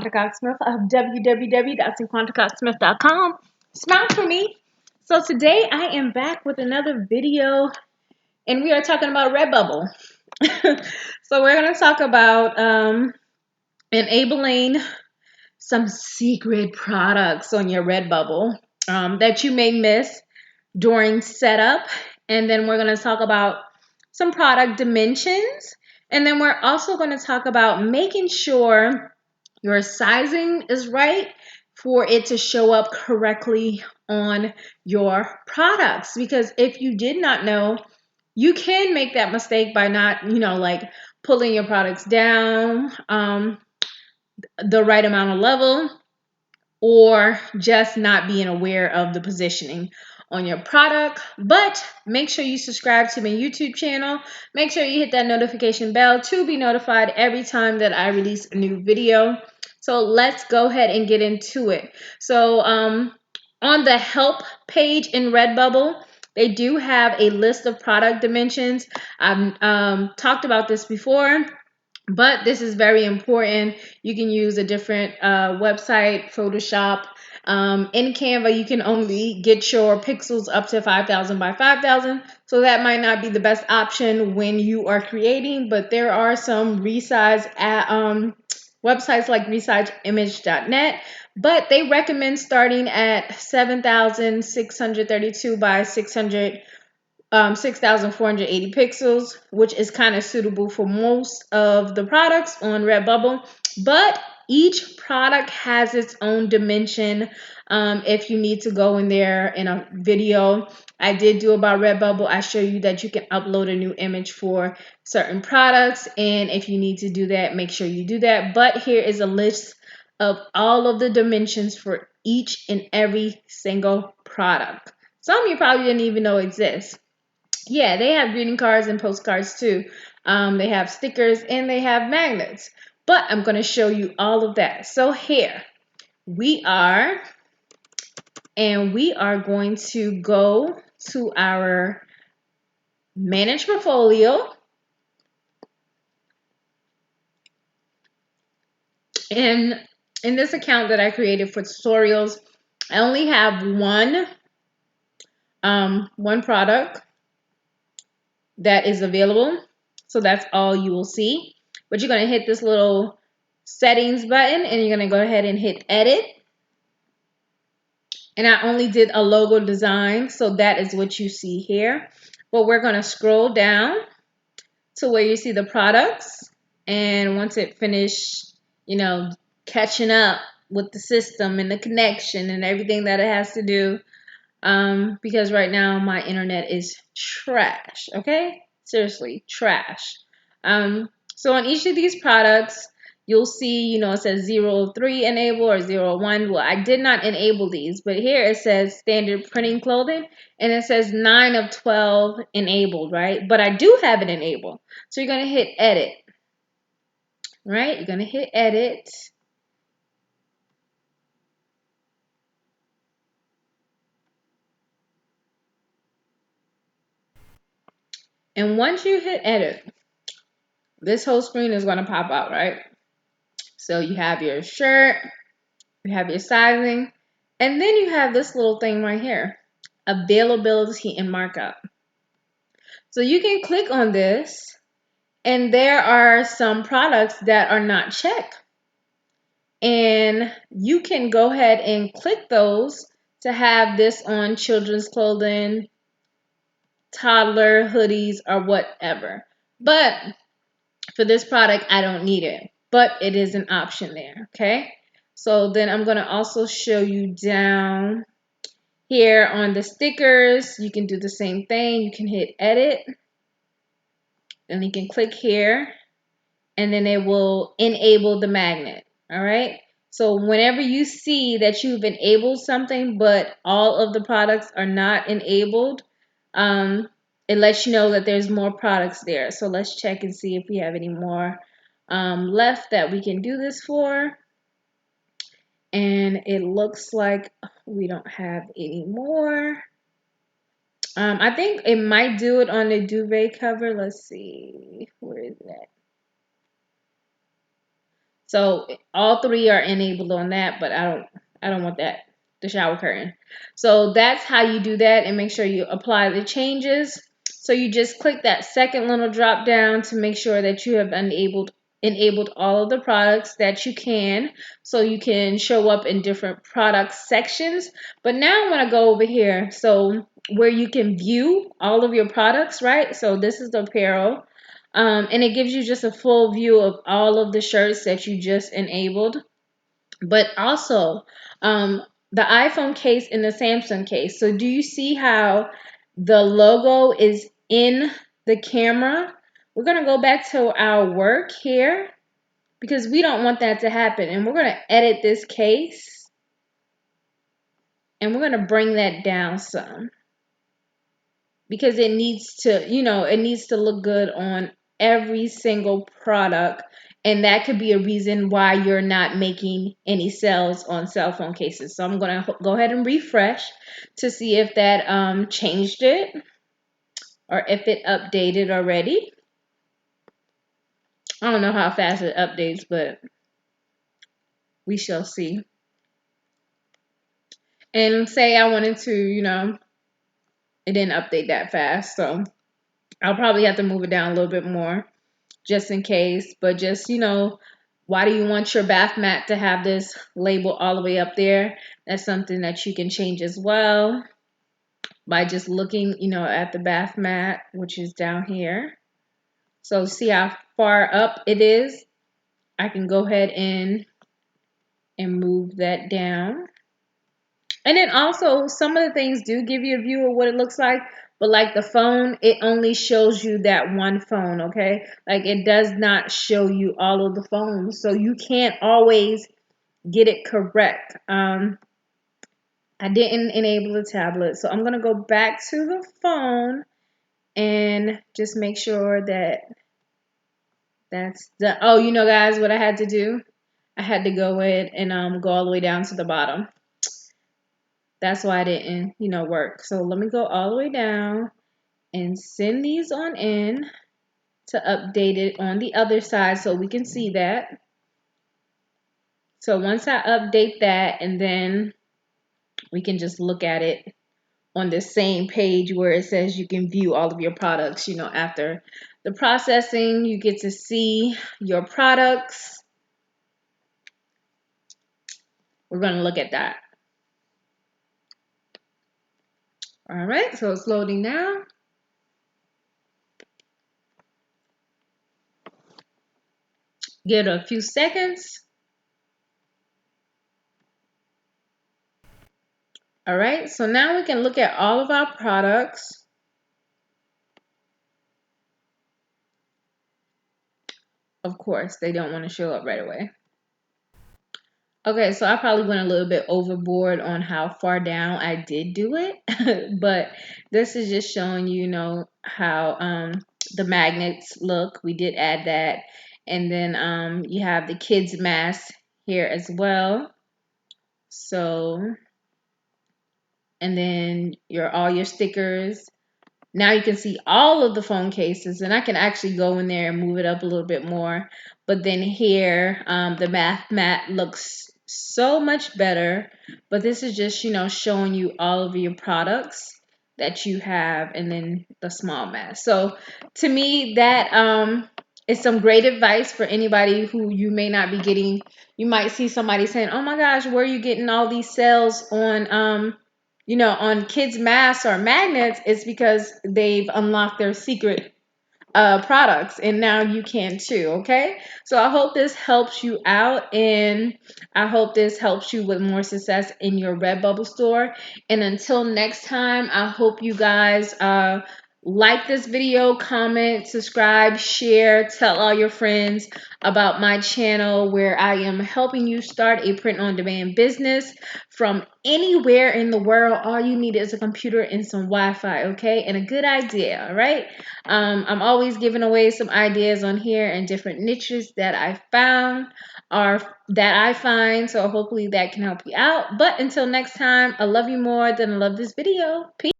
Cox-Smith of www.cinquantacoxsmith.com. Smile for me. So today I am back with another video and we are talking about Redbubble. So we're going to talk about enabling some secret products on your Redbubble that you may miss during setup. And then we're going to talk about some product dimensions. And then we're also going to talk about making sure your sizing is right for it to show up correctly on your products. Because if you did not know, you can make that mistake by not, like pulling your products down the right amount of level, or just not being aware of the positioning on your product. But make sure you subscribe to my YouTube channel. Make sure you hit that notification bell to be notified every time that I release a new video. So let's go ahead and get into it. So on the help page in Redbubble, they do have a list of product dimensions. I've talked about this before, but this is very important. You can use a different website, Photoshop. In Canva, you can only get your pixels up to 5,000 by 5,000. So that might not be the best option when you are creating, but there are some resize websites like resizeimage.net, but they recommend starting at 7,632 by 6,480 pixels, which is kind of suitable for most of the products on Redbubble. But each product has its own dimension. If you need to go in there in a video I did do about Redbubble, I show you that you can upload a new image for certain products, and if you need to do that, make sure you do that. But here is a list of all of the dimensions for each and every single product. Some you probably didn't even know exist. Yeah, they have greeting cards and postcards too. They have stickers and they have magnets. But I'm going to show you all of that. So here we are, and we are going to go to our Manage Portfolio. And in this account that I created for tutorials, I only have one product that is available. So that's all you will see. But you're going to hit this little settings button and you're going to go ahead and hit edit. And I only did a logo design, so that is what you see here. But we're going to scroll down to where you see the products. And once it finished, catching up with the system and the connection and everything that it has to do, because right now my internet is trash, okay? Seriously, trash. So on each of these products, you'll see, it says 03 enable or 01. Well, I did not enable these, but here it says standard printing clothing, and it says 9 of 12 enabled, right? But I do have it enabled. So you're going to hit edit, right? You're going to hit edit. And once you hit edit, this whole screen is going to pop out, right? So you have your shirt, you have your sizing, and then you have this little thing right here, availability and markup. So you can click on this, and there are some products that are not checked. And you can go ahead and click those to have this on children's clothing, toddler hoodies, or whatever. But for this product, I don't need it, but it is an option there, okay? So then I'm going to also show you down here on the stickers. You can do the same thing. You can hit edit, and you can click here, and then it will enable the magnet, all right? So whenever you see that you've enabled something, but all of the products are not enabled, it lets you know that there's more products there. So let's check and see if we have any more left that we can do this for. And it looks like we don't have any more. I think it might do it on the duvet cover. Let's see. Where is that? So all three are enabled on that, but I don't want that, the shower curtain. So that's how you do that, and make sure you apply the changes. So you just click that second little drop down to make sure that you have enabled all of the products that you can, so you can show up in different product sections. But now I want to go over here, so where you can view all of your products, right? So this is the apparel. And it gives you just a full view of all of the shirts that you just enabled. But also, um, the iPhone case and the Samsung case. So do you see how the logo is in the camera? We're going to go back to our work here because we don't want that to happen. And we're going to edit this case and we're going to bring that down some, because it needs to, it needs to look good on every single product. And that could be a reason why you're not making any sales on cell phone cases. So I'm going to go ahead and refresh to see if that changed it or if it updated already. I don't know how fast it updates, but we shall see. And say I wanted to, it didn't update that fast. So I'll probably have to move it down a little bit more just in case. But just, why do you want your bath mat to have this label all the way up there? That's something that you can change as well by just looking, at the bath mat, which is down here. So see how far up it is? I can go ahead and move that down. And then also, some of the things do give you a view of what it looks like, but like the phone, it only shows you that one phone, okay? Like it does not show you all of the phones, so you can't always get it correct. I didn't enable the tablet, so I'm gonna go back to the phone and just make sure that that's done. Oh, guys, what I had to do? I had to go in and go all the way down to the bottom. That's why I didn't, work. So let me go all the way down and send these on in to update it on the other side so we can see that. So once I update that, and then we can just look at it on the same page where it says you can view all of your products, after the processing, you get to see your products. We're going to look at that. All right, so it's loading now. Give it a few seconds. All right, so now we can look at all of our products. Of course, they don't want to show up right away. Okay, so I probably went a little bit overboard on how far down I did do it, but this is just showing how the magnets look. We did add that, and then you have the kids mask here as well. So, and then all your stickers. Now you can see all of the phone cases, and I can actually go in there and move it up a little bit more. But then here, the math mat looks so much better. But this is just, showing you all of your products that you have, and then the small mat. So to me, that is some great advice for anybody who you may not be getting. You might see somebody saying, "Oh my gosh, where are you getting all these sales on kids' masks or magnets?" It's because they've unlocked their secret products, and now you can too. Okay, so I hope this helps you out, and I hope this helps you with more success in your Redbubble store. And until next time, I hope you guys like this video, comment, subscribe, share, tell all your friends about my channel, where I am helping you start a print-on-demand business from anywhere in the world. All you need is a computer and some Wi-Fi, okay, and a good idea. All right, I'm always giving away some ideas on here and different niches that I found or that I find, so hopefully that can help you out. But until next time, I love you more than I love this video. Peace.